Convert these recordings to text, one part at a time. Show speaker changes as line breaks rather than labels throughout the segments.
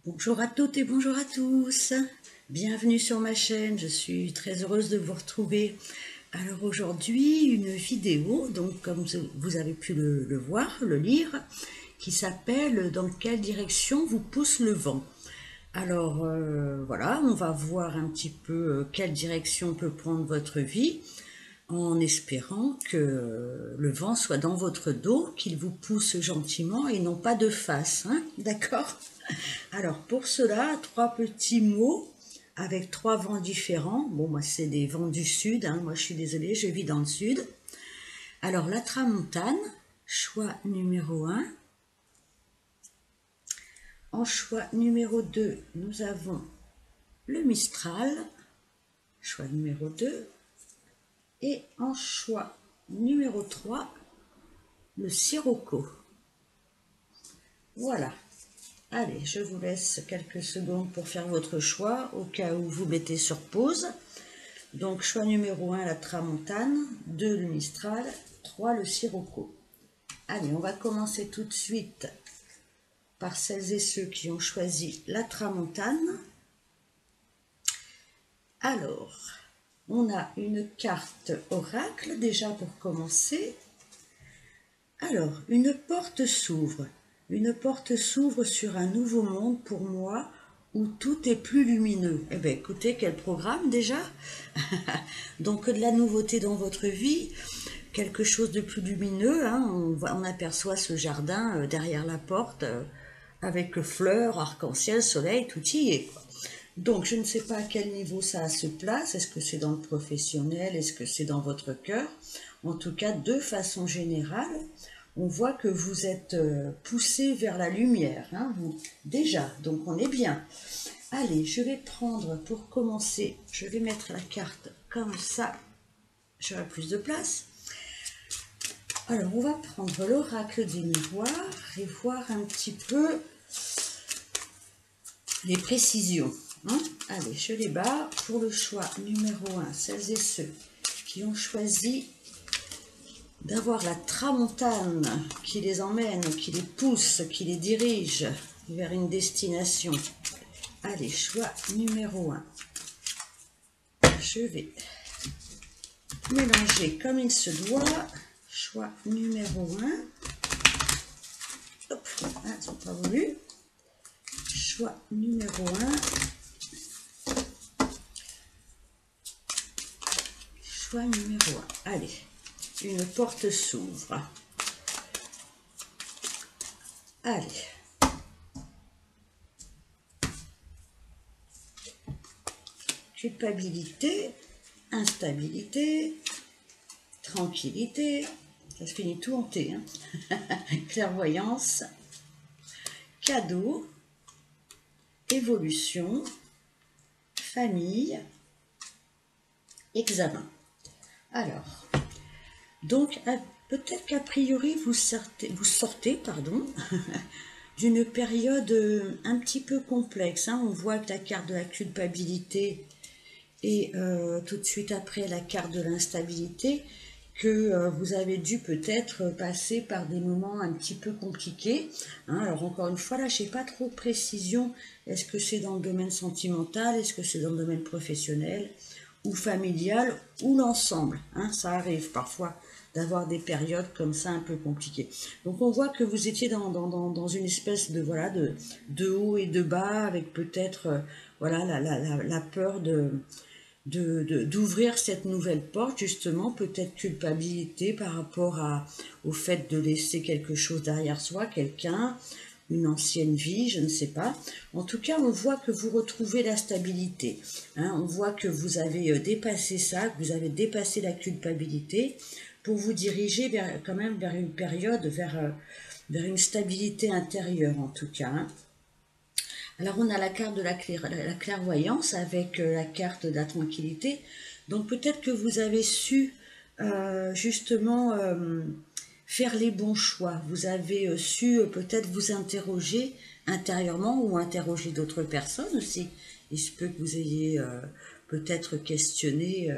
Bonjour à toutes et bonjour à tous. Bienvenue sur ma chaîne, je suis très heureuse de vous retrouver. Alors aujourd'hui, une vidéo, donc comme vous avez pu le voir, le lire, qui s'appelle « Dans quelle direction vous pousse le vent ?» Alors voilà, on va voir un petit peu quelle direction peut prendre votre vie, en espérant que le vent soit dans votre dos, qu'il vous pousse gentiment et non pas de face, hein, d'accord? Alors pour cela, 3 petits mots avec 3 vents différents. Bon, moi c'est des vents du sud, hein. Moi je suis désolée, je vis dans le sud. Alors la tramontane, choix numéro 1. En choix numéro 2, nous avons le Mistral, choix numéro 2. Et en choix numéro 3, le Sirocco. Voilà. Allez, je vous laisse quelques secondes pour faire votre choix, au cas où vous mettez sur pause. Donc, choix numéro 1, la Tramontane, 2, le Mistral, 3, le Sirocco. Allez, on va commencer tout de suite par celles et ceux qui ont choisi la Tramontane. Alors, on a une carte oracle déjà pour commencer. Alors, une porte s'ouvre. Une porte s'ouvre sur un nouveau monde pour moi où tout est plus lumineux. Eh bien, écoutez, quel programme déjà. Donc, de la nouveauté dans votre vie, quelque chose de plus lumineux. Hein. On aperçoit ce jardin derrière la porte avec fleurs, arc-en-ciel, soleil, tout y est, quoi. Donc, je ne sais pas à quel niveau ça se place. Est-ce que c'est dans le professionnel? Est-ce que c'est dans votre cœur? En tout cas, de façon générale, on voit que vous êtes poussé vers la lumière, hein, vous, déjà, donc on est bien. Allez, je vais prendre, pour commencer, je vais mettre la carte comme ça, j'aurai plus de place. Alors, on va prendre l'oracle des miroirs et voir un petit peu les précisions. Hein. Allez, je les barre. Pour le choix numéro 1, celles et ceux qui ont choisi d'avoir la tramontane qui les emmène, qui les pousse, qui les dirige vers une destination. Allez, choix numéro 1. Je vais mélanger comme il se doit. Choix numéro 1. Hop, ah, ils sont pas voulu. Choix numéro 1. Choix numéro 1. Allez, une porte s'ouvre. Allez. Culpabilité, instabilité, tranquillité, ça se finit tout en T, hein. Clairvoyance, cadeau, évolution, famille, examen. Alors, donc peut-être qu'a priori vous sortez d'une période un petit peu complexe, hein. On voit que la carte de la culpabilité et tout de suite après la carte de l'instabilité, que vous avez dû peut-être passer par des moments un petit peu compliqués. Hein. Alors encore une fois, là, je n'ai pas trop de précision. Est-ce que c'est dans le domaine sentimental? Est-ce que c'est dans le domaine professionnel ou familial ou l'ensemble, hein. Ça arrive parfois d'avoir des périodes comme ça un peu compliquées. Donc on voit que vous étiez dans une espèce de, voilà, de haut et de bas, avec peut-être voilà, la peur d'ouvrir cette nouvelle porte, justement, peut-être culpabilité par rapport au fait de laisser quelque chose derrière soi, quelqu'un, une ancienne vie, je ne sais pas. En tout cas, on voit que vous retrouvez la stabilité, hein. On voit que vous avez dépassé ça, que vous avez dépassé la culpabilité pour vous diriger quand même vers une période, vers une stabilité intérieure en tout cas, hein. Alors on a la carte de la clairvoyance avec la carte de la tranquillité. Donc peut-être que vous avez su justement faire les bons choix. Vous avez su peut-être vous interroger intérieurement ou interroger d'autres personnes aussi. Il se peut que vous ayez peut-être questionné,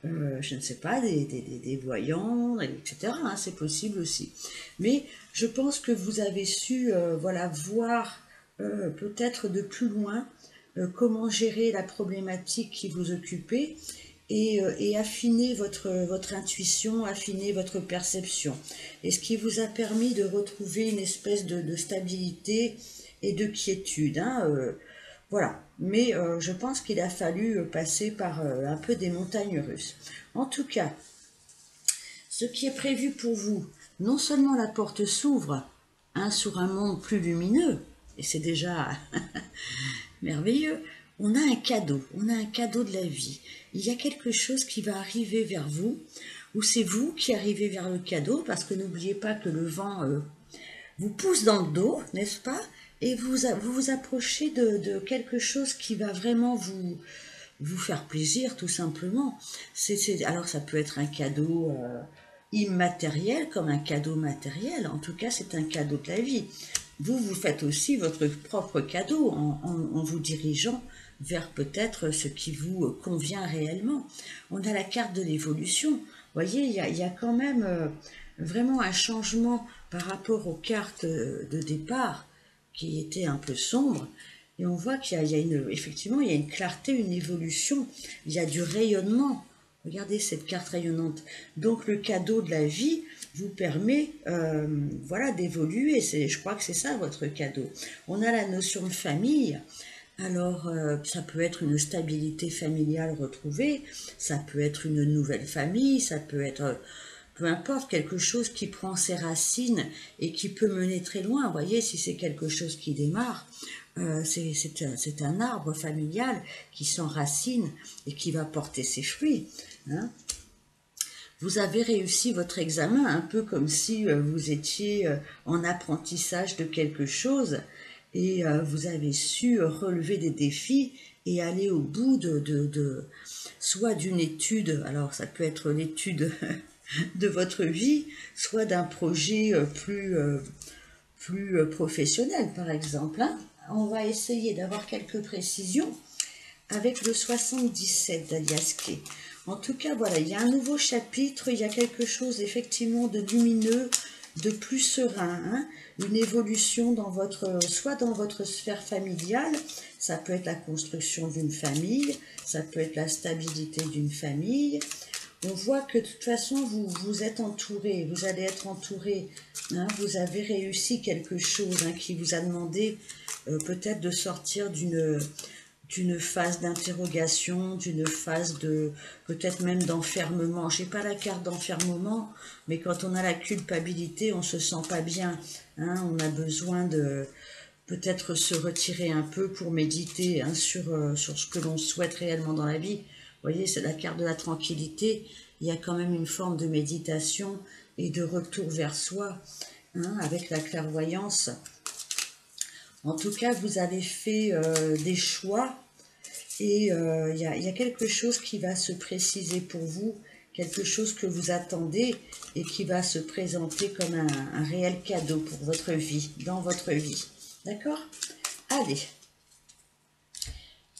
je ne sais pas, des voyants, etc. Hein, c'est possible aussi. Mais je pense que vous avez su voilà, voir peut-être de plus loin comment gérer la problématique qui vous occupait et affiner votre intuition, affiner votre perception. Et ce qui vous a permis de retrouver une espèce de stabilité et de quiétude. Hein, voilà. Mais je pense qu'il a fallu passer par un peu des montagnes russes. En tout cas, ce qui est prévu pour vous, non seulement la porte s'ouvre hein, sur un monde plus lumineux, et c'est déjà merveilleux, on a un cadeau de la vie. Il y a quelque chose qui va arriver vers vous, ou c'est vous qui arrivez vers le cadeau, parce que n'oubliez pas que le vent vous pousse dans le dos, n'est-ce pas? Et vous approchez de quelque chose qui va vraiment vous faire plaisir, tout simplement. Alors ça peut être un cadeau immatériel comme un cadeau matériel. En tout cas, c'est un cadeau de la vie. Vous faites aussi votre propre cadeau en vous dirigeant vers peut-être ce qui vous convient réellement. On a la carte de l'évolution. Vous voyez, il y a quand même vraiment un changement par rapport aux cartes de départ qui étaient un peu sombres. Et on voit qu'il y a effectivement, il y a une clarté, une évolution. Il y a du rayonnement. Regardez cette carte rayonnante. Donc le cadeau de la vie vous permet voilà, d'évoluer. Je crois que c'est ça votre cadeau. On a la notion de famille. Alors ça peut être une stabilité familiale retrouvée, ça peut être une nouvelle famille, ça peut être peu importe, quelque chose qui prend ses racines et qui peut mener très loin. Vous voyez, si c'est quelque chose qui démarre, c'est un arbre familial qui s'enracine et qui va porter ses fruits. Hein. Vous avez réussi votre examen, un peu comme si vous étiez en apprentissage de quelque chose et vous avez su relever des défis et aller au bout soit d'une étude, alors ça peut être l'étude de votre vie, soit d'un projet plus professionnel, par exemple. Hein. On va essayer d'avoir quelques précisions avec le 77 d'Aliaske. En tout cas, voilà, il y a un nouveau chapitre, il y a quelque chose effectivement de lumineux, de plus serein, hein, une évolution soit dans votre sphère familiale, ça peut être la construction d'une famille, ça peut être la stabilité d'une famille. On voit que de toute façon, vous êtes entouré, vous allez être entouré, hein, vous avez réussi quelque chose hein, qui vous a demandé peut-être de sortir d'une phase d'interrogation, d'une phase de peut-être même d'enfermement. Je n'ai pas la carte d'enfermement, mais quand on a la culpabilité, on ne se sent pas bien. Hein, on a besoin de peut-être se retirer un peu pour méditer hein, sur ce que l'on souhaite réellement dans la vie. Vous voyez, c'est la carte de la tranquillité. Il y a quand même une forme de méditation et de retour vers soi hein, avec la clairvoyance. En tout cas, vous avez fait des choix et il y a quelque chose qui va se préciser pour vous, quelque chose que vous attendez et qui va se présenter comme un réel cadeau pour votre vie, dans votre vie. D'accord? Allez,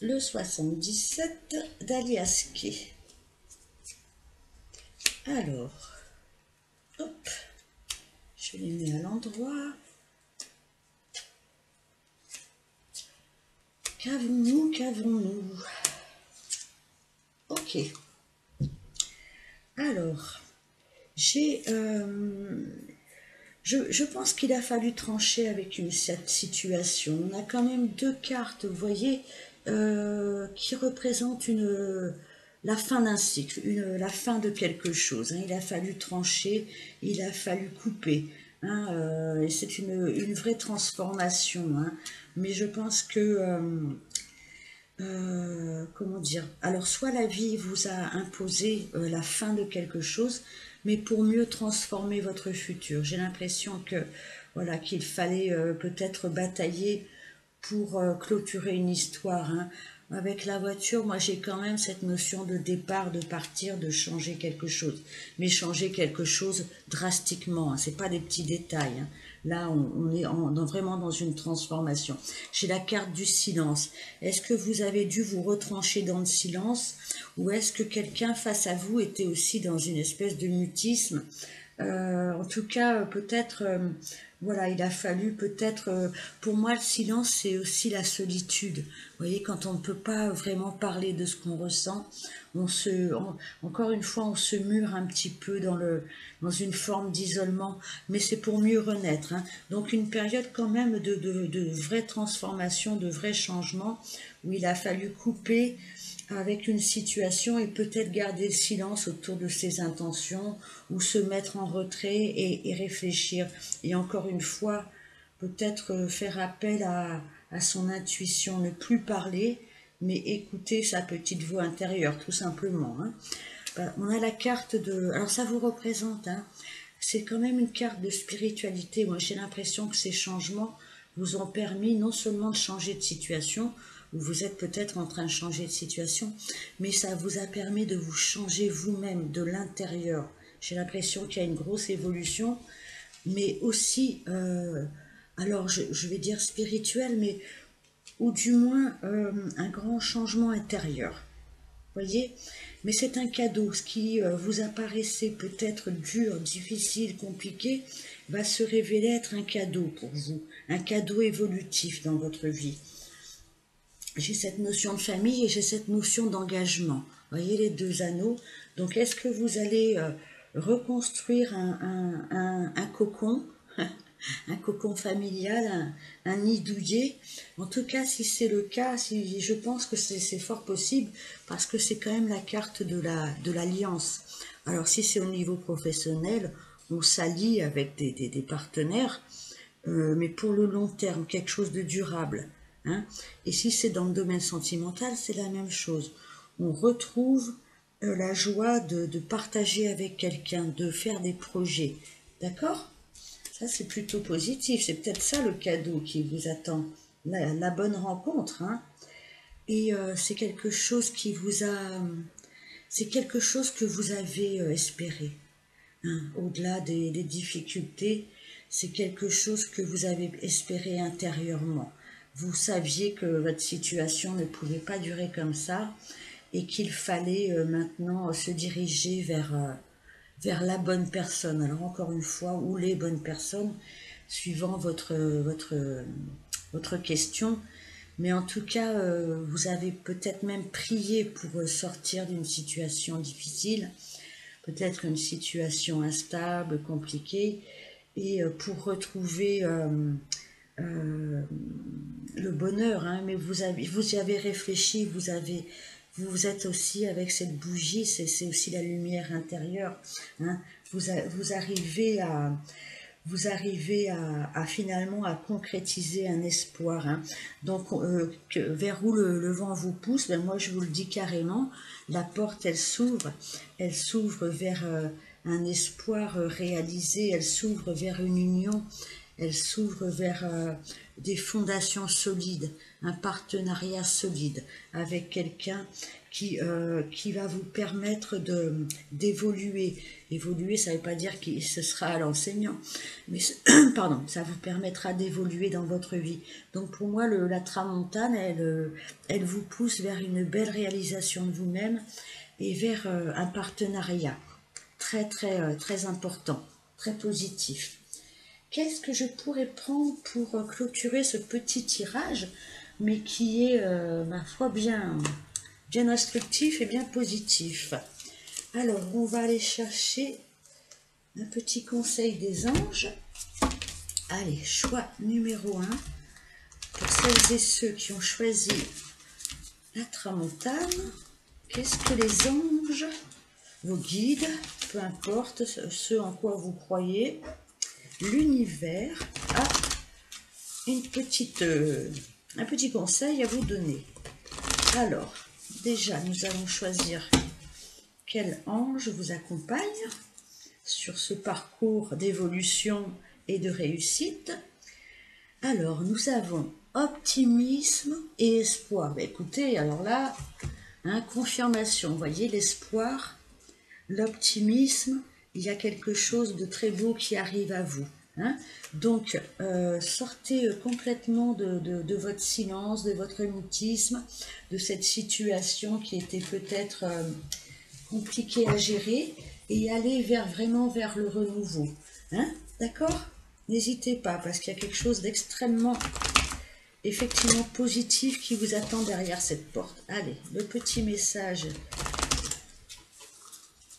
le 77 d'Aliaske. Alors, hop, je les mets à l'endroit. Qu'avons-nous, qu'avons-nous? Ok. Alors, je pense qu'il a fallu trancher avec cette situation. On a quand même deux cartes, vous voyez, qui représentent la fin d'un cycle, la fin de quelque chose. Hein. Il a fallu trancher, il a fallu couper. Hein, et c'est une vraie transformation. Hein. Mais je pense que... comment dire? Alors, soit la vie vous a imposé la fin de quelque chose, mais pour mieux transformer votre futur. J'ai l'impression que voilà qu'il fallait peut-être batailler pour clôturer une histoire. Hein. Avec la voiture, moi j'ai quand même cette notion de départ, de partir, de changer quelque chose. Mais changer quelque chose drastiquement, hein. C'est pas des petits détails. Hein. Là, on est vraiment dans une transformation. J'ai la carte du silence. Est-ce que vous avez dû vous retrancher dans le silence ou est-ce que quelqu'un face à vous était aussi dans une espèce de mutisme en tout cas, peut-être Voilà, il a fallu peut-être, pour moi, le silence, c'est aussi la solitude. Vous voyez, quand on ne peut pas vraiment parler de ce qu'on ressent, encore une fois, on se mure un petit peu dans une forme d'isolement, mais c'est pour mieux renaître, hein. Donc une période quand même de vraie transformation, de vrais changements, où il a fallu couper avec une situation et peut-être garder le silence autour de ses intentions ou se mettre en retrait et réfléchir. Et encore une fois, peut-être faire appel à son intuition, ne plus parler, mais écouter sa petite voix intérieure, tout simplement, hein. On a la carte de... Alors ça vous représente, hein, c'est quand même une carte de spiritualité. Moi, j'ai l'impression que ces changements vous ont permis non seulement de changer de situation, où vous êtes peut-être en train de changer de situation, mais ça vous a permis de vous changer vous-même de l'intérieur. J'ai l'impression qu'il y a une grosse évolution, mais aussi, alors je vais dire spirituel, mais ou du moins un grand changement intérieur. Voyez, mais c'est un cadeau. Ce qui vous apparaissait peut-être dur, difficile, compliqué, va se révéler être un cadeau pour vous, un cadeau évolutif dans votre vie. J'ai cette notion de famille et j'ai cette notion d'engagement. Voyez les deux anneaux. Donc, est-ce que vous allez reconstruire un cocon, un cocon familial, un nid douillet? En tout cas, si c'est le cas, si, je pense que c'est fort possible parce que c'est quand même la carte de l'alliance. Alors, si c'est au niveau professionnel, on s'allie avec des partenaires, mais pour le long terme, quelque chose de durable, hein. Et si c'est dans le domaine sentimental, c'est la même chose. On retrouve la joie de partager avec quelqu'un, de faire des projets. D'accord? Ça, c'est plutôt positif. C'est peut-être ça le cadeau qui vous attend. La bonne rencontre, hein. Et c'est quelque chose qui vous a... C'est quelque chose que vous avez espéré, hein. Au-delà des difficultés, c'est quelque chose que vous avez espéré intérieurement. Vous saviez que votre situation ne pouvait pas durer comme ça et qu'il fallait maintenant se diriger vers la bonne personne. Alors encore une fois, ou les bonnes personnes, suivant votre question. Mais en tout cas, vous avez peut-être même prié pour sortir d'une situation difficile, peut-être une situation instable, compliquée, et pour retrouver le bonheur, hein. Mais vous y avez réfléchi, vous êtes aussi avec cette bougie, c'est aussi la lumière intérieure, hein. Vous arrivez à finalement à concrétiser un espoir, hein. Donc vers où le vent vous pousse, ben moi je vous le dis carrément, la porte elle s'ouvre vers un espoir réalisé, elle s'ouvre vers une union, elle s'ouvre vers des fondations solides, un partenariat solide avec quelqu'un qui va vous permettre d'évoluer. Évoluer, ça ne veut pas dire que ce sera à l'enseignant, mais pardon, ça vous permettra d'évoluer dans votre vie. Donc pour moi, la tramontane, elle vous pousse vers une belle réalisation de vous-même et vers un partenariat très très très important, très positif. Qu'est-ce que je pourrais prendre pour clôturer ce petit tirage, mais qui est, ma foi, bien instructif et bien positif? Alors, on va aller chercher un petit conseil des anges. Allez, choix numéro 1. Pour celles et ceux qui ont choisi la tramontane, qu'est-ce que les anges, vos guides, peu importe ce en quoi vous croyez, l'univers a un petit conseil à vous donner. Alors, déjà, nous allons choisir quel ange vous accompagne sur ce parcours d'évolution et de réussite. Alors, nous avons optimisme et espoir. Ben, écoutez, alors là, hein, confirmation, vous voyez, l'espoir, l'optimisme, il y a quelque chose de très beau qui arrive à vous, hein. Donc, sortez complètement de votre silence, de votre mutisme, de cette situation qui était peut-être compliquée à gérer, et allez vraiment vers le renouveau, hein. D'accord? n'hésitez pas, parce qu'il y a quelque chose d'extrêmement, effectivement, positif qui vous attend derrière cette porte. Allez, le petit message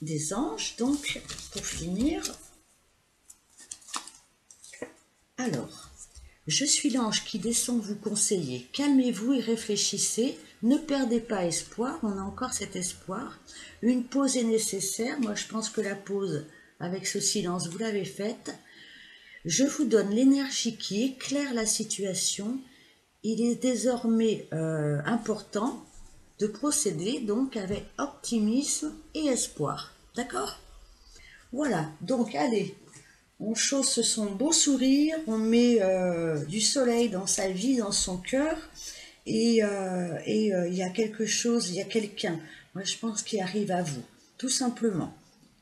des anges, donc, pour finir. Alors, je suis l'ange qui descend vous conseiller. Calmez-vous et réfléchissez. Ne perdez pas espoir. On a encore cet espoir. Une pause est nécessaire. Moi, je pense que la pause, avec ce silence, vous l'avez faite. Je vous donne l'énergie qui éclaire la situation. Il est désormais important de procéder donc avec optimisme et espoir. D'accord? Voilà. Donc, allez. On chausse son beau sourire, on met du soleil dans sa vie, dans son cœur, et il y a quelque chose, il y a quelqu'un, moi je pense, qui arrive à vous, tout simplement.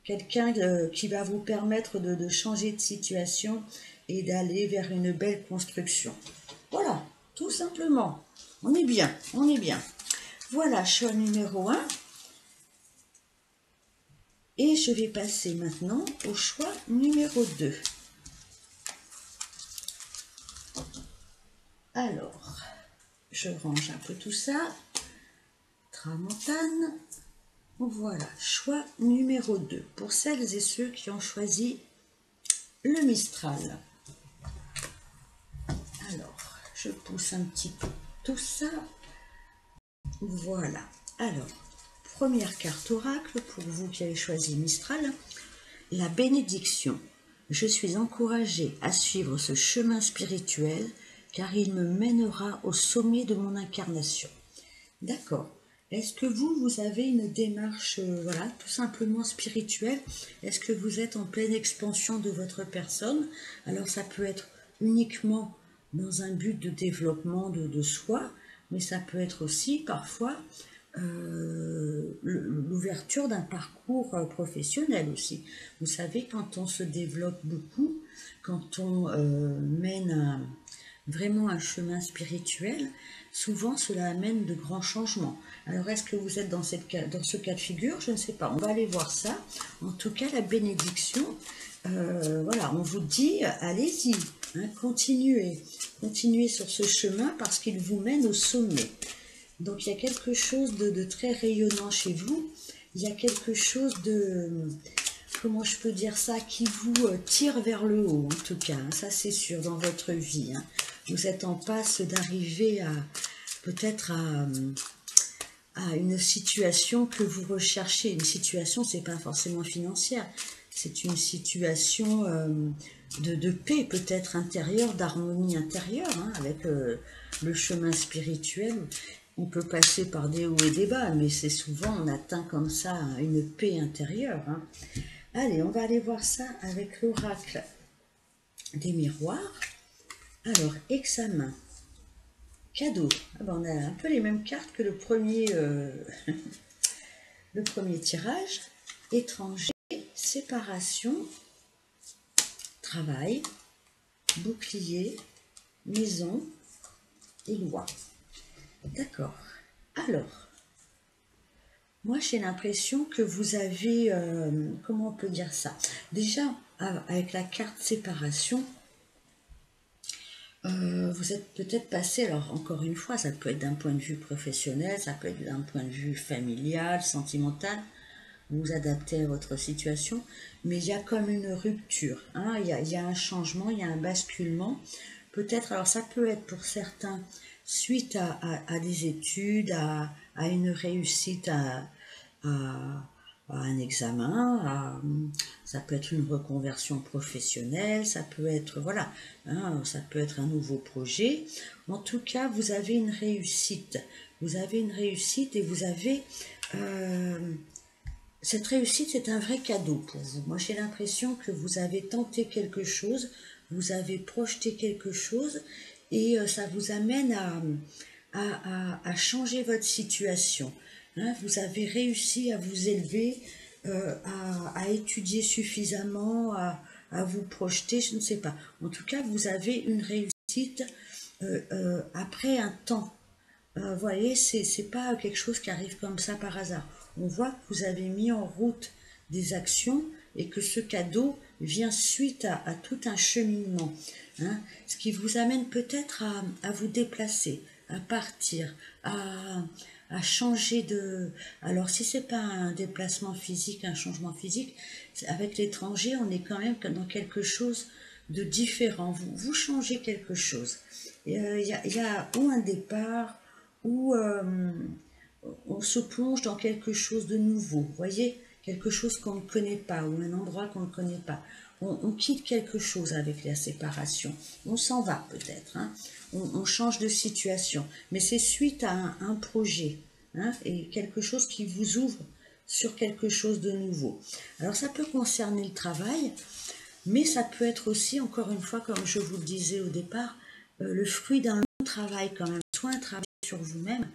Quelqu'un qui va vous permettre de changer de situation et d'aller vers une belle construction. Voilà, tout simplement. On est bien, on est bien. Voilà, choix numéro 1. Et je vais passer maintenant au choix numéro 2. Alors, je range un peu tout ça. Tramontane. Voilà, choix numéro 2. Pour celles et ceux qui ont choisi le Mistral. Alors, je pousse un petit peu tout ça. Voilà. Alors, première carte oracle pour vous qui avez choisi Mistral. La bénédiction. Je suis encouragée à suivre ce chemin spirituel car il me mènera au sommet de mon incarnation. D'accord. Est-ce que vous avez une démarche, voilà, tout simplement spirituelle? Est-ce que vous êtes en pleine expansion de votre personne? Alors ça peut être uniquement dans un but de développement de soi, mais ça peut être aussi parfois l'ouverture d'un parcours professionnel aussi. Vous savez, quand on se développe beaucoup, quand on mène vraiment un chemin spirituel, souvent cela amène de grands changements. Alors est-ce que vous êtes dans ce cas de figure? Je ne sais pas, on va aller voir ça. En tout cas, la bénédiction, voilà, on vous dit, allez-y, hein, continuez sur ce chemin parce qu'il vous mène au sommet. Donc il y a quelque chose de très rayonnant chez vous, il y a quelque chose de, comment je peux dire ça, qui vous tire vers le haut en tout cas, hein, ça c'est sûr dans votre vie. Hein. Vous êtes en passe d'arriver à peut-être à une situation que vous recherchez. Une situation, c'est pas forcément financière, c'est une situation de paix peut-être intérieure, d'harmonie intérieure, hein, avec le chemin spirituel. On peut passer par des hauts et des bas, mais c'est souvent on atteint comme ça une paix intérieure. Hein. Allez, on va aller voir ça avec l'oracle des miroirs. Alors, examen, cadeau. Ah ben, on a un peu les mêmes cartes que le premier tirage. Étranger, séparation, travail, bouclier, maison et loi. D'accord. Alors, moi j'ai l'impression que vous avez, comment on peut dire ça? Déjà, avec la carte séparation, vous êtes peut-être passé, alors encore une fois, ça peut être d'un point de vue professionnel, ça peut être d'un point de vue familial, sentimental, vous vous adaptez à votre situation, mais il y a comme une rupture, hein, il y a un changement, il y a un basculement, peut-être, alors ça peut être pour certains, suite à des études, à une réussite, à un examen, ça peut être une reconversion professionnelle, ça peut être, voilà, hein, ça peut être un nouveau projet. En tout cas, vous avez une réussite. Vous avez une réussite et vous avez... cette réussite, c'est un vrai cadeau pour vous. Moi, j'ai l'impression que vous avez tenté quelque chose, vous avez projeté quelque chose et ça vous amène à changer votre situation. Hein, vous avez réussi à vous élever, à étudier suffisamment, à vous projeter, je ne sais pas. En tout cas, vous avez une réussite après un temps. Vous voyez, c'est pas quelque chose qui arrive comme ça par hasard. On voit que vous avez mis en route des actions et que ce cadeau vient suite à tout un cheminement, hein, ce qui vous amène peut-être à vous déplacer, à partir, à changer de... Alors si c'est pas un déplacement physique, un changement physique, avec l'étranger, on est quand même dans quelque chose de différent. Vous changez quelque chose. Il y a ou un départ, ou on se plonge dans quelque chose de nouveau, vous voyez, quelque chose qu'on ne connaît pas, ou un endroit qu'on ne connaît pas. On quitte quelque chose avec la séparation. On s'en va peut-être, hein. On change de situation. Mais c'est suite à un projet, hein, et quelque chose qui vous ouvre sur quelque chose de nouveau. Alors ça peut concerner le travail, mais ça peut être aussi, encore une fois, comme je vous le disais au départ, le fruit d'un long travail quand même, soit un travail sur vous-même,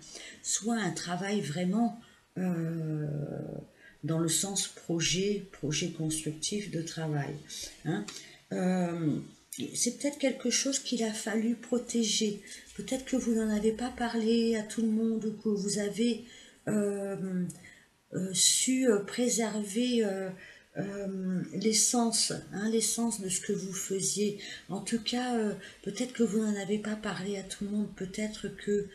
soit un travail vraiment dans le sens projet constructif de travail, hein. C'est peut-être quelque chose qu'il a fallu protéger. Peut-être que vous n'en avez pas parlé à tout le monde, ou que vous avez su préserver l'essence, hein, l'essence de ce que vous faisiez. En tout cas, peut-être que vous n'en avez pas parlé à tout le monde, peut-être que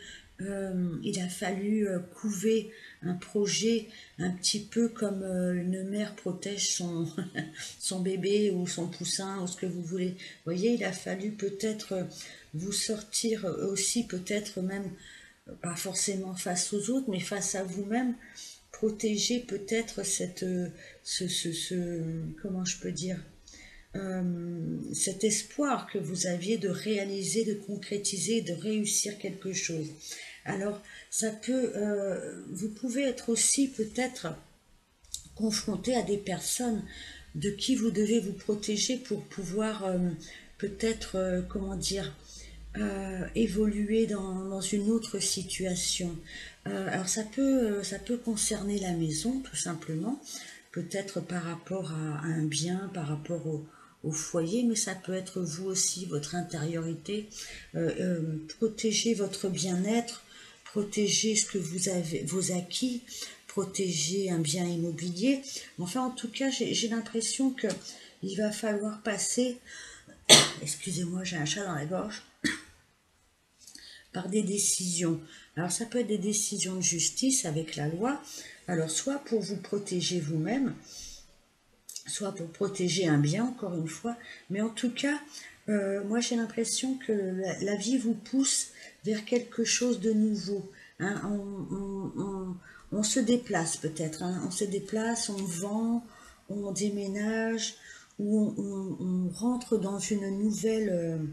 il a fallu couver un projet un petit peu comme une mère protège son bébé ou son poussin ou ce que vous voulez. Vous voyez, il a fallu peut-être vous sortir aussi, peut-être même, pas forcément face aux autres, mais face à vous-même, protéger peut-être comment je peux dire, cet espoir que vous aviez de réaliser, de concrétiser, de réussir quelque chose. Alors, ça peut, vous pouvez être aussi peut-être confronté à des personnes de qui vous devez vous protéger pour pouvoir peut-être, comment dire, évoluer dans une autre situation. Alors ça peut concerner la maison tout simplement, peut-être par rapport à un bien, par rapport au foyer, mais ça peut être vous aussi, votre intériorité, protéger votre bien-être, protéger ce que vous avez, vos acquis, protéger un bien immobilier. Enfin, en tout cas, j'ai l'impression que il va falloir passer, excusez-moi, j'ai un chat dans la gorge, par des décisions. Alors ça peut être des décisions de justice avec la loi, alors soit pour vous protéger vous-même, soit pour protéger un bien, encore une fois, mais en tout cas, moi j'ai l'impression que la vie vous pousse vers quelque chose de nouveau, hein. On se déplace peut-être, hein. On se déplace, on vend, on déménage, ou on rentre dans une nouvelle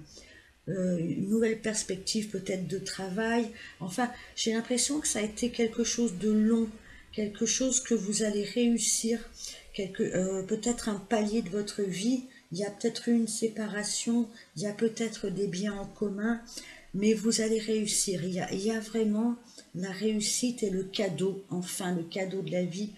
perspective peut-être de travail. Enfin, j'ai l'impression que ça a été quelque chose de long, quelque chose que vous allez réussir, peut-être un palier de votre vie. Il y a peut-être une séparation, il y a peut-être des biens en commun, mais vous allez réussir. Il y a vraiment la réussite et le cadeau, enfin le cadeau de la vie,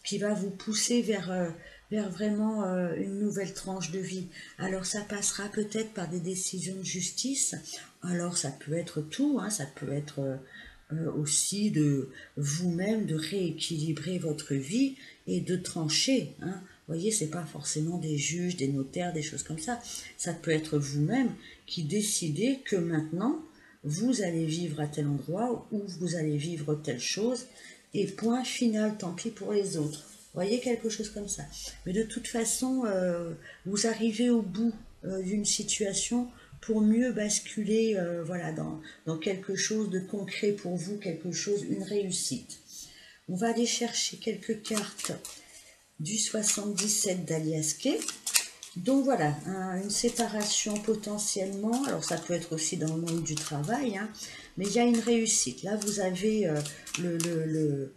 qui va vous pousser vers vraiment une nouvelle tranche de vie. Alors ça passera peut-être par des décisions de justice, alors ça peut être tout, hein, ça peut être aussi de vous-même de rééquilibrer votre vie et de trancher, hein. Vous voyez, c'est pas forcément des juges, des notaires, des choses comme ça. Ça peut être vous-même qui décidez que maintenant, vous allez vivre à tel endroit ou vous allez vivre telle chose, et point final, tant pis pour les autres. Vous voyez, quelque chose comme ça. Mais de toute façon, vous arrivez au bout d'une situation pour mieux basculer voilà, dans quelque chose de concret pour vous, quelque chose, une réussite. On va aller chercher quelques cartes du 77 d'Alias Kay. Donc voilà, une séparation potentiellement, alors ça peut être aussi dans le monde du travail, hein, mais il y a une réussite. Là, vous avez le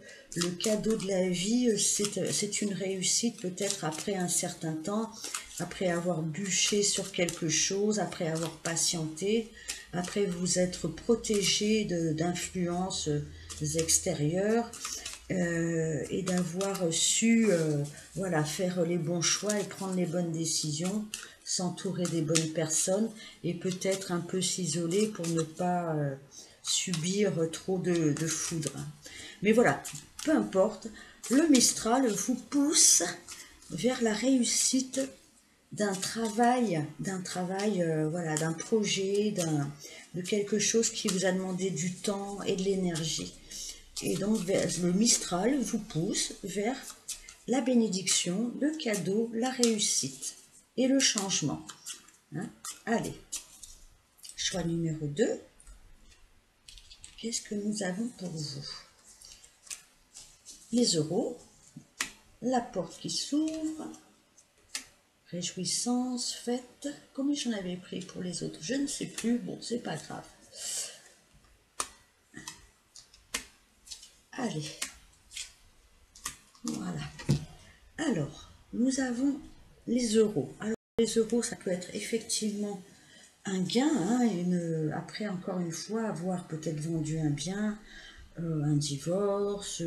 cadeau de la vie, c'est une réussite peut-être après un certain temps, après avoir bûché sur quelque chose, après avoir patienté, après vous être protégé d'influences extérieures, et d'avoir su voilà, faire les bons choix et prendre les bonnes décisions, s'entourer des bonnes personnes et peut-être un peu s'isoler pour ne pas subir trop de foudre. Mais voilà, peu importe, le Mistral vous pousse vers la réussite d'un travail, voilà, d'un projet, de quelque chose qui vous a demandé du temps et de l'énergie. Et donc, le Mistral vous pousse vers la bénédiction, le cadeau, la réussite et le changement. Hein? Allez, choix numéro 2. Qu'est-ce que nous avons pour vous? Les euros, la porte qui s'ouvre, réjouissance, fête. Combien j'en avais pris pour les autres? Je ne sais plus, bon, c'est pas grave. Allez, voilà. Alors, nous avons les euros. Alors, les euros, ça peut être effectivement un gain, hein, après, encore une fois, avoir peut-être vendu un bien, un divorce,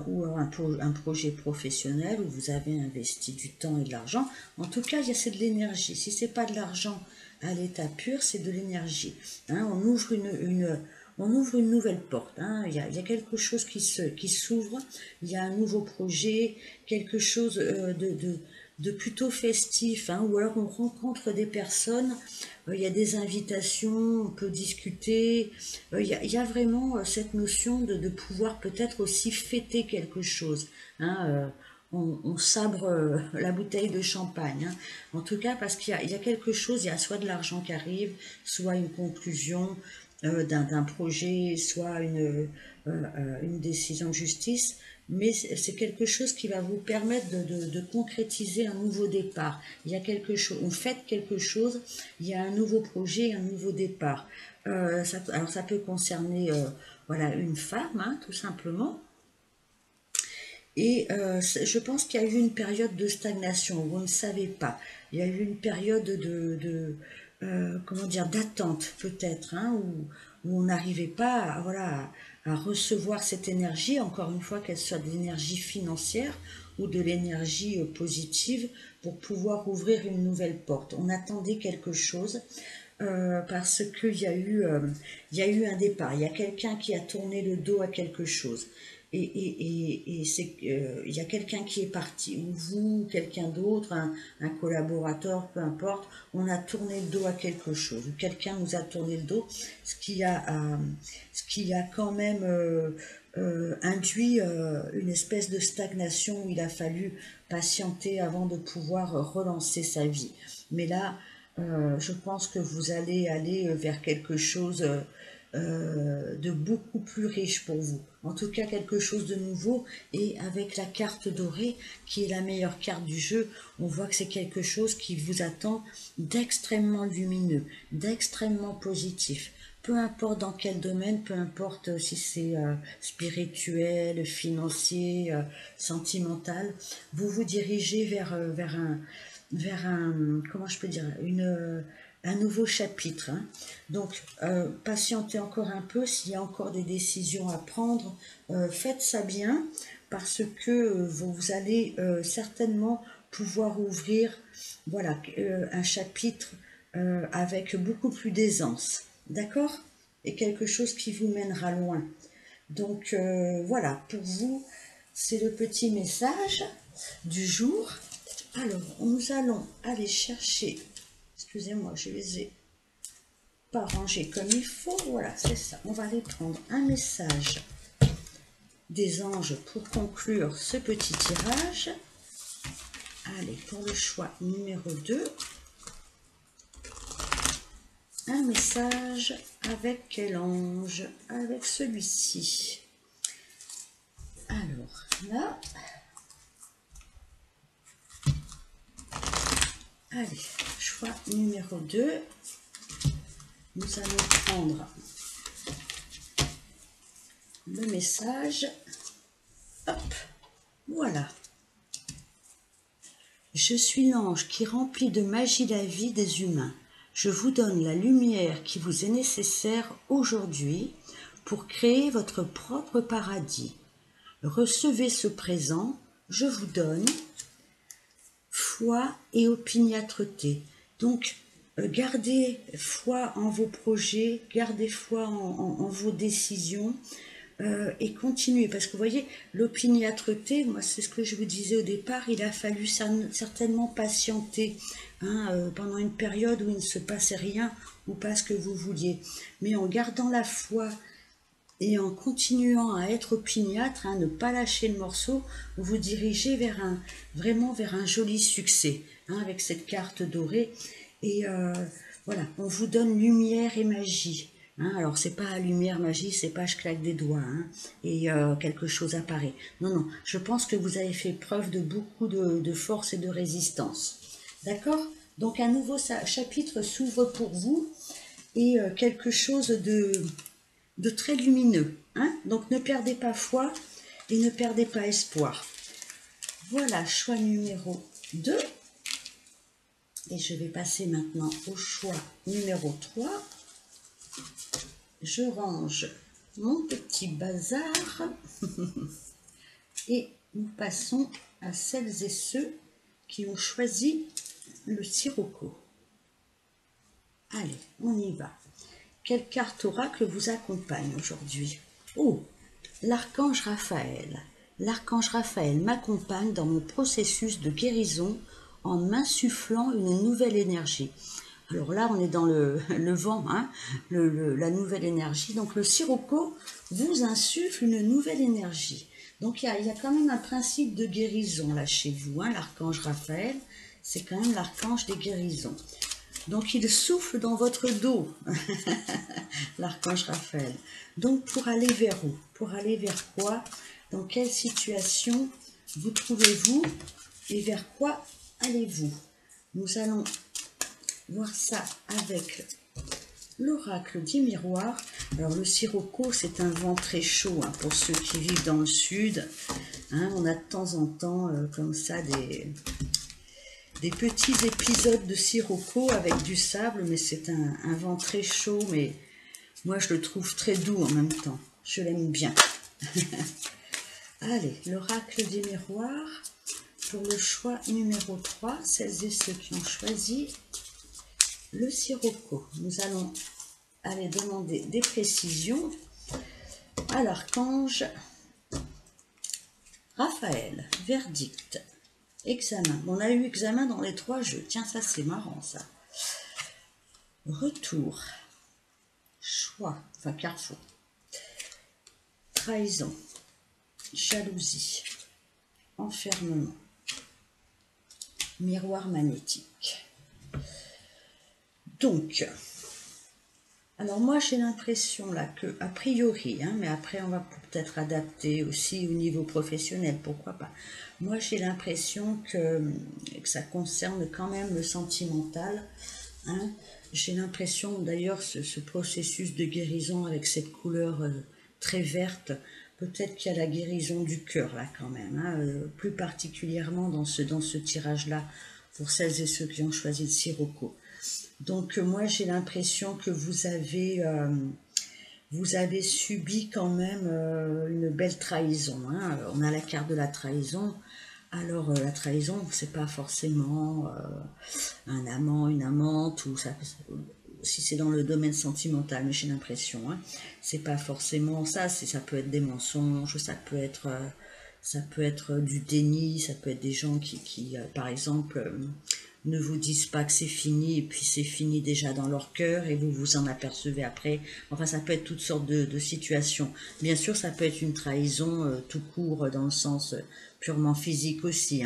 ou un projet professionnel où vous avez investi du temps et de l'argent. En tout cas, c'est de l'énergie. Si c'est pas de l'argent à l'état pur, c'est de l'énergie. Hein, on ouvre une nouvelle porte. Hein. Il y a quelque chose qui s'ouvre. Il y a un nouveau projet, quelque chose de plutôt festif, hein, ou alors on rencontre des personnes, il y a des invitations, on peut discuter, il y a vraiment cette notion de pouvoir peut-être aussi fêter quelque chose. Hein, on sabre la bouteille de champagne, hein. En tout cas parce qu'il y a quelque chose, il y a soit de l'argent qui arrive, soit une conclusion d'un projet, soit une décision de justice, mais c'est quelque chose qui va vous permettre de concrétiser un nouveau départ. Il y a quelque chose, on fête quelque chose, il y a un nouveau projet, un nouveau départ. Alors ça peut concerner voilà, une femme, hein, tout simplement. Et je pense qu'il y a eu une période de stagnation où on ne savait pas. Il y a eu une période comment dire, d'attente peut-être, hein, où on n'arrivait pas voilà, à recevoir cette énergie, encore une fois qu'elle soit de l'énergie financière ou de l'énergie positive pour pouvoir ouvrir une nouvelle porte. On attendait quelque chose. Parce qu'il y a eu un départ, il y a quelqu'un qui a tourné le dos à quelque chose. Et il y a quelqu'un qui est parti, ou vous, quelqu'un d'autre, un collaborateur, peu importe, on a tourné le dos à quelque chose, ou quelqu'un nous a tourné le dos, ce qui a quand même induit une espèce de stagnation où il a fallu patienter avant de pouvoir relancer sa vie. Mais là, je pense que vous allez aller vers quelque chose de beaucoup plus riche pour vous. En tout cas, quelque chose de nouveau. Et avec la carte dorée, qui est la meilleure carte du jeu, on voit que c'est quelque chose qui vous attend d'extrêmement lumineux, d'extrêmement positif. Peu importe dans quel domaine, peu importe si c'est spirituel, financier, sentimental, vous vous dirigez vers un, comment je peux dire, un nouveau chapitre. Hein. Donc, patientez encore un peu, s'il y a encore des décisions à prendre, faites ça bien, parce que vous allez certainement pouvoir ouvrir voilà, un chapitre avec beaucoup plus d'aisance. D'accord? Et quelque chose qui vous mènera loin. Donc, voilà, pour vous, c'est le petit message du jour. Alors, nous allons aller chercher, excusez-moi, je les ai pas rangés comme il faut, voilà, c'est ça. On va aller prendre un message des anges pour conclure ce petit tirage. Allez, pour le choix numéro 2, un message avec quel ange? Avec celui-ci. Alors, là... Allez, choix numéro 2. Nous allons prendre le message. Hop, voilà. Je suis l'ange qui remplit de magie la vie des humains. Je vous donne la lumière qui vous est nécessaire aujourd'hui pour créer votre propre paradis. Recevez ce présent, je vous donne foi et opiniâtreté. Donc, gardez foi en vos projets, gardez foi en vos décisions, et continuez. Parce que vous voyez, l'opiniâtreté, moi c'est ce que je vous disais au départ, il a fallu certainement patienter pendant une période où il ne se passait rien ou pas ce que vous vouliez. Mais en gardant la foi et en continuant à être opiniâtre, ne pas lâcher le morceau, vous vous dirigez vraiment vers un joli succès, avec cette carte dorée. Et voilà, on vous donne lumière et magie. Alors, c'est pas lumière, magie, c'est pas je claque des doigts et quelque chose apparaît. Non, non, je pense que vous avez fait preuve de beaucoup de force et de résistance. D'accord? Donc, un nouveau chapitre s'ouvre pour vous et quelque chose de très lumineux. Donc, ne perdez pas foi et ne perdez pas espoir. Voilà, choix numéro 2. Et je vais passer maintenant au choix numéro 3. Je range mon petit bazar et nous passons à celles et ceux qui ont choisi le sirocco. Allez, on y va. Quelle carte oracle vous accompagne aujourd'hui? Oh, l'archange Raphaël. L'archange Raphaël m'accompagne dans mon processus de guérison en m'insufflant une nouvelle énergie. Alors là, on est dans le vent, la nouvelle énergie. Donc le sirocco vous insuffle une nouvelle énergie. Donc il y a quand même un principe de guérison là chez vous. L'archange Raphaël, c'est quand même l'archange des guérisons. Donc il souffle dans votre dos, l'archange Raphaël. Donc pour aller vers où? Pour aller vers quoi? Dans quelle situation vous trouvez-vous et vers quoi allez-vous? Nous allons voir ça avec l'oracle du miroir. Alors le sirocco, c'est un vent très chaud pour ceux qui vivent dans le sud. On a de temps en temps comme ça des petits épisodes de sirocco avec du sable, mais c'est un vent très chaud, mais moi je le trouve très doux en même temps. Je l'aime bien. Allez, l'oracle du miroir pour le choix numéro 3, celles et ceux qui ont choisi le sirocco. Nous allons aller demander des précisions à l'archange Raphaël. Verdict. Examen. On a eu examen dans les 3 jeux. Tiens, ça c'est marrant ça. Retour. Choix. Enfin, carrefour. Trahison. Jalousie. Enfermement. Miroir magnétique. Donc, alors moi j'ai l'impression là que, a priori, mais après on va peut-être adapter aussi au niveau professionnel, pourquoi pas. Moi j'ai l'impression que ça concerne quand même le sentimental. J'ai l'impression d'ailleurs ce processus de guérison avec cette couleur très verte, peut-être qu'il y a la guérison du cœur là quand même, plus particulièrement dans ce tirage-là, pour celles et ceux qui ont choisi le sirocco. Donc moi j'ai l'impression que vous avez subi quand même une belle trahison. On a la carte de la trahison. Alors la trahison, c'est pas forcément un amant, une amante, ou ça, si c'est dans le domaine sentimental, mais j'ai l'impression, c'est pas forcément ça. Ça peut être des mensonges, ça peut être du déni, ça peut être des gens qui par exemple, ne vous disent pas que c'est fini, et puis c'est fini déjà dans leur cœur, et vous vous en apercevez après. Enfin, ça peut être toutes sortes de situations. Bien sûr, ça peut être une trahison tout court, dans le sens purement physique aussi,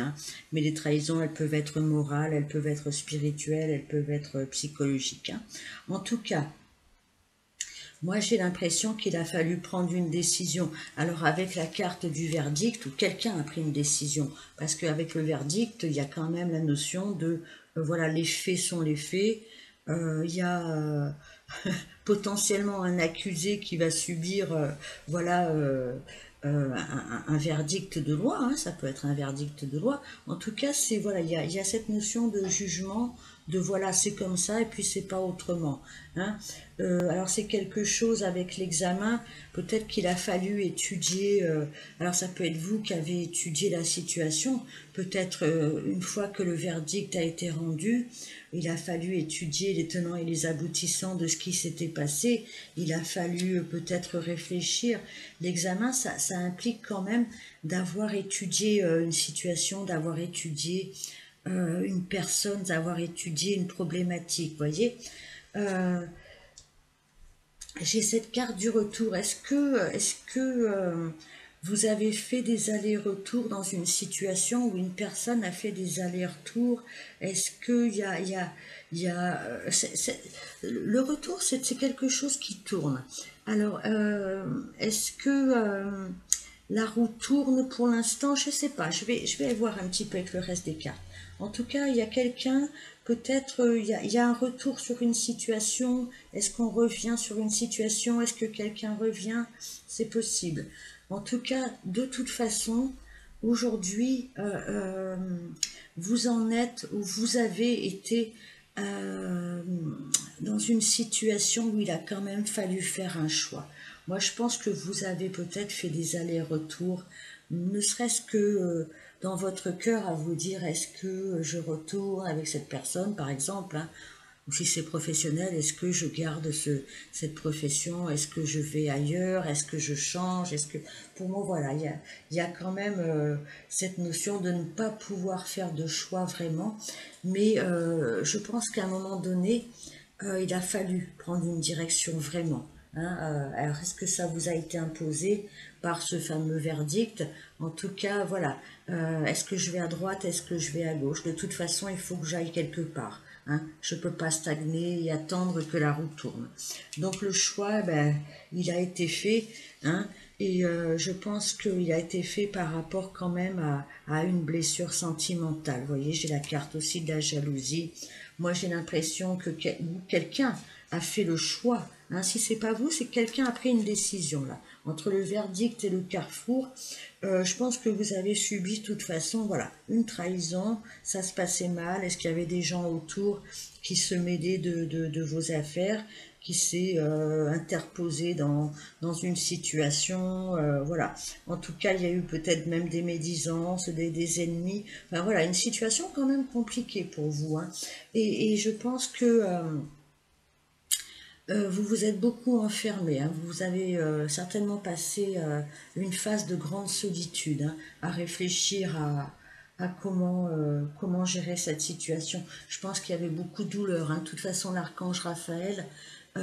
mais les trahisons, elles peuvent être morales, elles peuvent être spirituelles, elles peuvent être psychologiques. En tout cas, moi, j'ai l'impression qu'il a fallu prendre une décision. Alors, avec la carte du verdict, où quelqu'un a pris une décision, parce qu'avec le verdict, il y a quand même la notion de, voilà, les faits sont les faits. Il y a potentiellement un accusé qui va subir, voilà, un verdict de loi. Ça peut être un verdict de loi. En tout cas, c'est voilà, il y a cette notion de jugement, voilà, c'est comme ça et puis c'est pas autrement. Hein. Alors c'est quelque chose avec l'examen, peut-être qu'il a fallu étudier, alors ça peut être vous qui avez étudié la situation, peut-être une fois que le verdict a été rendu, il a fallu étudier les tenants et les aboutissants de ce qui s'était passé, il a fallu peut-être réfléchir. L'examen, ça implique quand même d'avoir étudié une situation, d'avoir étudié une personne, d'avoir étudié une problématique, voyez. Euh, j'ai cette carte du retour. Est-ce que vous avez fait des allers-retours dans une situation où une personne a fait des allers-retours? Est-ce qu'il y a, le retour, c'est quelque chose qui tourne. Alors, est-ce que la roue tourne pour l'instant? Je ne sais pas. Je vais voir un petit peu avec le reste des cartes. En tout cas, il y a quelqu'un, peut-être, il y a un retour sur une situation. Est-ce qu'on revient sur une situation? Est-ce que quelqu'un revient? C'est possible. En tout cas, de toute façon, aujourd'hui, vous en êtes ou vous avez été euh, dans une situation où il a quand même fallu faire un choix. Moi, je pense que vous avez peut-être fait des allers-retours, ne serait-ce que dans votre cœur à vous dire est-ce que je retourne avec cette personne, par exemple, hein, ou si c'est professionnel, est-ce que je garde cette profession, est-ce que je vais ailleurs, est-ce que je change, est-ce que... Pour moi, voilà, il y a quand même cette notion de ne pas pouvoir faire de choix vraiment, mais je pense qu'à un moment donné, il a fallu prendre une direction vraiment. Hein. Alors, est-ce que ça vous a été imposé par ce fameux verdict? En tout cas, voilà. Est-ce que je vais à droite? Est-ce que je vais à gauche? De toute façon, il faut que j'aille quelque part. Hein. Je ne peux pas stagner et attendre que la roue tourne. Donc le choix, ben, il a été fait. Hein, et je pense qu'il a été fait par rapport quand même à une blessure sentimentale. Vous voyez, j'ai la carte aussi de la jalousie. Moi, j'ai l'impression que quelqu'un a fait le choix. Hein, si c'est pas vous, c'est que quelqu'un a pris une décision là. Entre le verdict et le carrefour, je pense que vous avez subi de toute façon, voilà, une trahison. Ça se passait mal. Est-ce qu'il y avait des gens autour qui se mêlaient de vos affaires, qui s'est interposé dans une situation, voilà. En tout cas, il y a eu peut-être même des médisances, des ennemis. Enfin voilà, une situation quand même compliquée pour vous. Hein. Et je pense que vous vous êtes beaucoup enfermé. Hein. Vous avez certainement passé une phase de grande solitude, hein, à réfléchir à comment gérer cette situation. Je pense qu'il y avait beaucoup de douleur. Hein. De toute façon, l'archange Raphaël,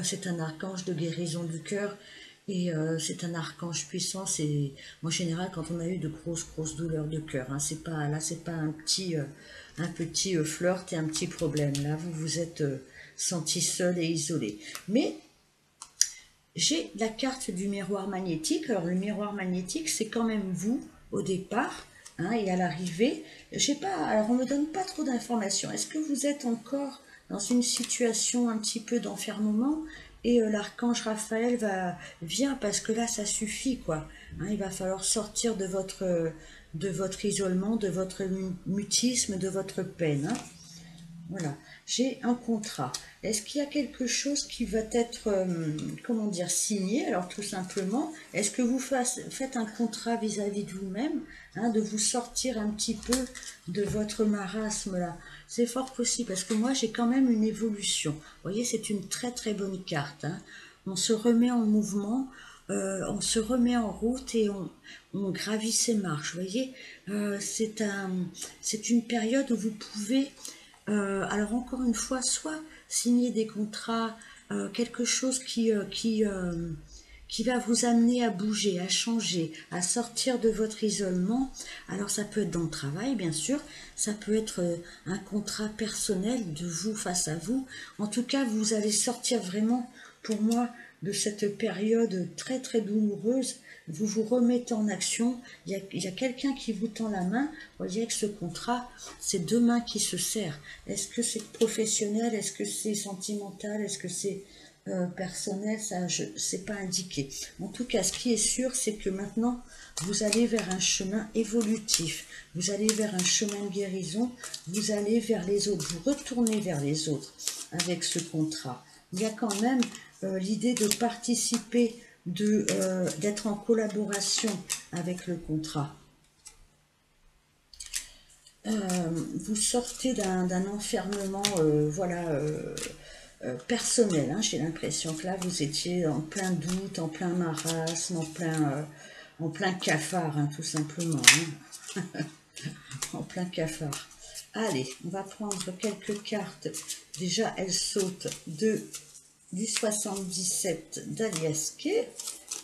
c'est un archange de guérison du cœur et c'est un archange puissant. C'est en général quand on a eu de grosses douleurs de cœur. Hein. C'est pas un petit flirt et un petit problème. Là, vous vous êtes senti seul et isolé. Mais j'ai la carte du miroir magnétique. Alors le miroir magnétique, c'est quand même vous au départ, hein, et à l'arrivée. Je sais pas. Alors on me donne pas trop d'informations. Est-ce que vous êtes encore dans une situation un petit peu d'enfermement et l'archange Raphaël vient parce que là ça suffit quoi. Hein, il va falloir sortir de votre isolement, de votre mutisme, de votre peine. Hein. Voilà, j'ai un contrat. Est-ce qu'il y a quelque chose qui va être, comment dire, signé? Alors tout simplement, est-ce que vous faites un contrat vis-à-vis de vous-même, hein, de vous sortir un petit peu de votre marasme là? C'est fort possible parce que moi j'ai quand même une évolution. Vous voyez, c'est une très bonne carte. Hein. On se remet en mouvement, on se remet en route et on gravit ses marches. Vous voyez, c'est une période où vous pouvez alors encore une fois, soit signer des contrats, quelque chose qui va vous amener à bouger, à changer, à sortir de votre isolement. Alors ça peut être dans le travail, bien sûr, ça peut être un contrat personnel de vous face à vous. En tout cas, vous allez sortir vraiment, pour moi, de cette période très douloureuse. Vous vous remettez en action, il y a quelqu'un qui vous tend la main. Vous voyez que ce contrat, c'est deux mains qui se serrent. Est-ce que c'est professionnel? Est-ce que c'est sentimental? Est-ce que c'est... personnel, ça, c'est pas indiqué. En tout cas, ce qui est sûr, c'est que maintenant, vous allez vers un chemin évolutif. Vous allez vers un chemin de guérison. Vous allez vers les autres. Vous retournez vers les autres avec ce contrat. Il y a quand même l'idée de participer, d'être en collaboration avec le contrat. Vous sortez d'un enfermement, voilà, personnel. Hein. J'ai l'impression que là, vous étiez en plein doute, en plein marasme, en plein cafard, hein, tout simplement. Hein. En plein cafard. Allez, on va prendre quelques cartes. Déjà, elles sautent du 77 d'Aliasquet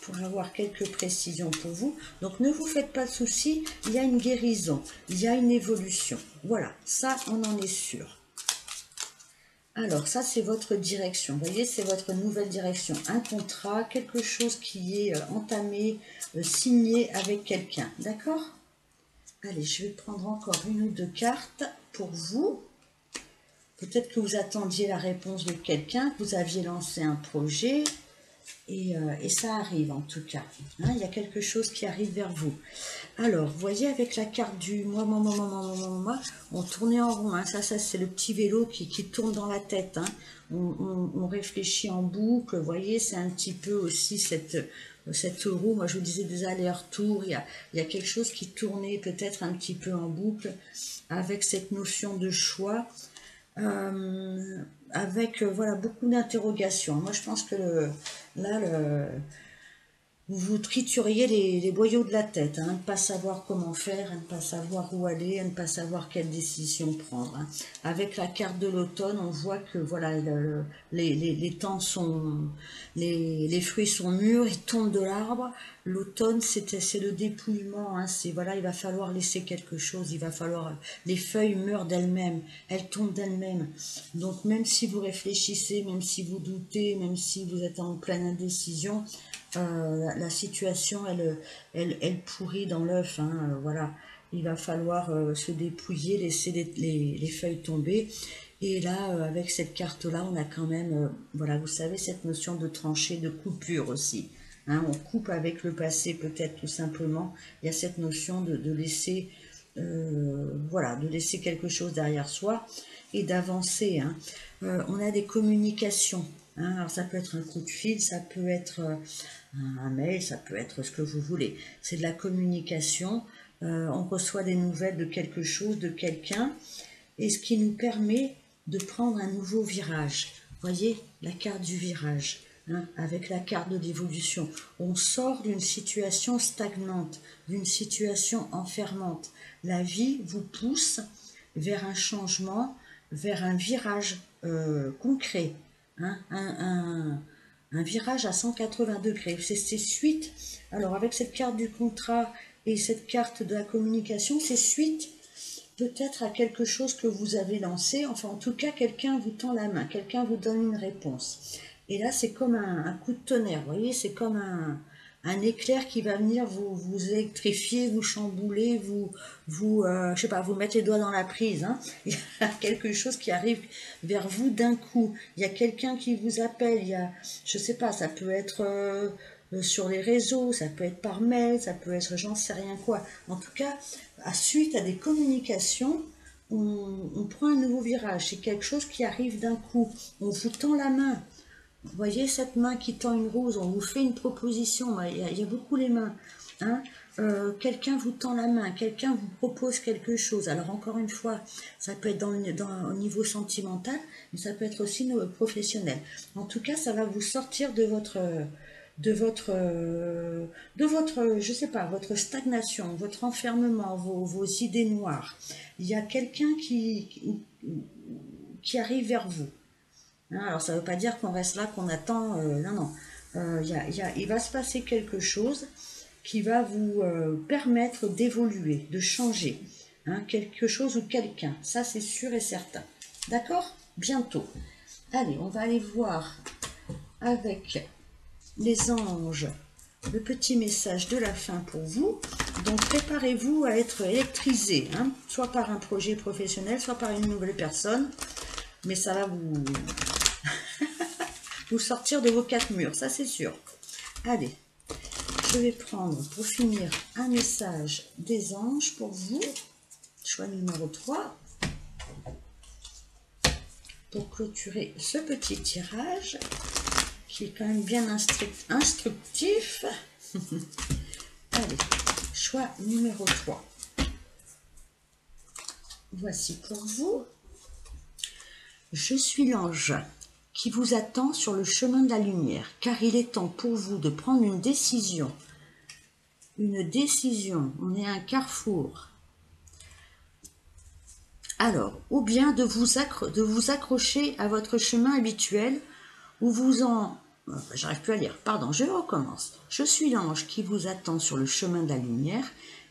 pour avoir quelques précisions pour vous. Donc, ne vous faites pas de soucis, il y a une guérison, il y a une évolution. Voilà, ça, on en est sûr. Alors, ça, c'est votre direction. Vous voyez, c'est votre nouvelle direction. Un contrat, quelque chose qui est entamé, signé avec quelqu'un. D'accord ? Allez, je vais prendre encore une ou deux cartes pour vous. Peut-être que vous attendiez la réponse de quelqu'un, que vous aviez lancé un projet. Et ça arrive en tout cas. Hein, il y a quelque chose qui arrive vers vous. Alors, vous voyez avec la carte du moi, on tournait en rond. Hein, ça c'est le petit vélo qui tourne dans la tête. Hein. On réfléchit en boucle. Vous voyez, c'est un petit peu aussi cette roue. Moi, je vous disais des allers-retours. Il y a quelque chose qui tournait peut-être un petit peu en boucle avec cette notion de choix. Avec voilà beaucoup d'interrogations. Moi je pense que vous vous trituriez les boyaux de la tête, hein, à ne pas savoir comment faire, à ne pas savoir où aller, à ne pas savoir quelle décision prendre. Hein. Avec la carte de l'automne, on voit que voilà les temps sont, les fruits sont mûrs, ils tombent de l'arbre. L'automne, c'est le dépouillement. Hein, c'est voilà, il va falloir laisser quelque chose. Il va falloir les feuilles meurent d'elles-mêmes, elles tombent d'elles-mêmes. Donc même si vous réfléchissez, même si vous doutez, même si vous êtes en pleine indécision. La situation, elle pourrit dans l'œuf. Hein, voilà, il va falloir se dépouiller, laisser les feuilles tomber. Et là, avec cette carte-là, on a quand même, voilà, vous savez, cette notion de tranchée, de coupure aussi. Hein, on coupe avec le passé, peut-être tout simplement. Il y a cette notion de laisser, voilà, de laisser quelque chose derrière soi et d'avancer. Hein. On a des communications. Hein, alors ça peut être un coup de fil, ça peut être un mail, ça peut être ce que vous voulez. C'est de la communication, on reçoit des nouvelles de quelque chose, de quelqu'un, et ce qui nous permet de prendre un nouveau virage. Vous voyez, la carte du virage, hein, avec la carte de l'évolution. On sort d'une situation stagnante, d'une situation enfermante. La vie vous pousse vers un changement, vers un virage concret. Hein, un virage à 180 degrés. C'est suite. Alors, avec cette carte du contrat et cette carte de la communication, c'est suite peut-être à quelque chose que vous avez lancé. Enfin, en tout cas, quelqu'un vous tend la main, quelqu'un vous donne une réponse. Et là, c'est comme un coup de tonnerre. Vous voyez, c'est comme un éclair qui va venir vous électrifier, vous chambouler, je sais pas, vous mettre les doigts dans la prise. Hein. Il y a quelque chose qui arrive vers vous d'un coup. Il y a quelqu'un qui vous appelle. Il y a, je sais pas, ça peut être sur les réseaux, ça peut être par mail, ça peut être j'en sais rien quoi. En tout cas, suite à des communications, on prend un nouveau virage. C'est quelque chose qui arrive d'un coup. On vous tend la main. Vous voyez cette main qui tend une rose, on vous fait une proposition, il y a beaucoup les mains. Hein, quelqu'un vous tend la main, quelqu'un vous propose quelque chose. Alors encore une fois, ça peut être au niveau sentimental, mais ça peut être aussi professionnel. En tout cas, ça va vous sortir de votre je sais pas, votre stagnation, votre enfermement, vos idées noires. Il y a quelqu'un qui arrive vers vous. Alors, ça ne veut pas dire qu'on reste là, qu'on attend. Non. Il va se passer quelque chose qui va vous permettre d'évoluer, de changer. Hein, quelque chose ou quelqu'un. Ça, c'est sûr et certain. D'accord ? Bientôt. Allez, on va aller voir avec les anges le petit message de la fin pour vous. Donc, préparez-vous à être électrisé. Hein, soit par un projet professionnel, soit par une nouvelle personne. Mais ça va vous vous sortir de vos 4 murs, ça c'est sûr. Allez, je vais prendre pour finir un message des anges pour vous, choix numéro 3, pour clôturer ce petit tirage qui est quand même bien instructif. Allez, choix numéro 3. Voici pour vous. Je suis l'ange qui vous attend sur le chemin de la lumière, car il est temps pour vous de prendre une décision. Une décision, on est à un carrefour. Alors, ou bien de vous accrocher à votre chemin habituel, ou vous en... J'arrive plus à lire, pardon, je recommence. Je suis l'ange qui vous attend sur le chemin de la lumière,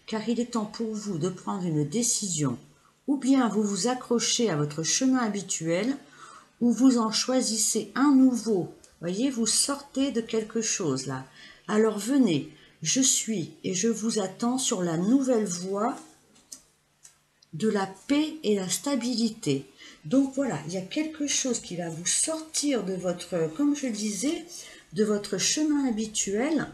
car il est temps pour vous de prendre une décision. Ou bien vous vous accrochez à votre chemin habituel, ou vous en choisissez un nouveau. Voyez, vous sortez de quelque chose là. Alors venez, je suis et je vous attends sur la nouvelle voie de la paix et la stabilité. Donc voilà, il y a quelque chose qui va vous sortir de votre, comme je disais, de votre chemin habituel,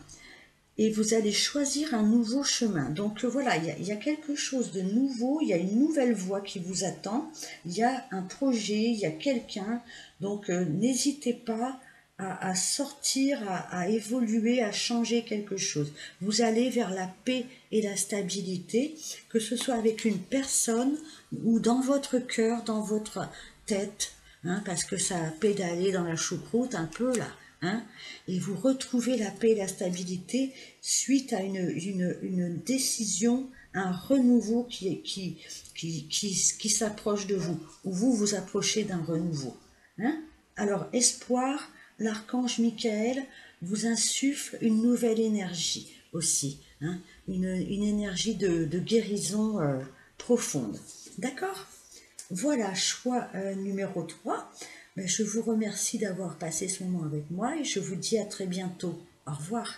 et vous allez choisir un nouveau chemin. Donc voilà, il y a quelque chose de nouveau, il y a une nouvelle voie qui vous attend, il y a un projet, il y a quelqu'un. Donc n'hésitez pas à sortir, à évoluer, à changer quelque chose. Vous allez vers la paix et la stabilité, que ce soit avec une personne ou dans votre cœur, dans votre tête, hein, parce que ça a pédalé dans la choucroute un peu là. Hein, et vous retrouvez la paix et la stabilité suite à une décision, un renouveau qui s'approche de vous, ou vous vous approchez d'un renouveau. Hein. Alors, espoir, l'archange Michael vous insuffle une nouvelle énergie aussi, hein, une énergie de guérison profonde. D'accord ? Voilà, choix numéro 3. Je vous remercie d'avoir passé ce moment avec moi et je vous dis à très bientôt. Au revoir.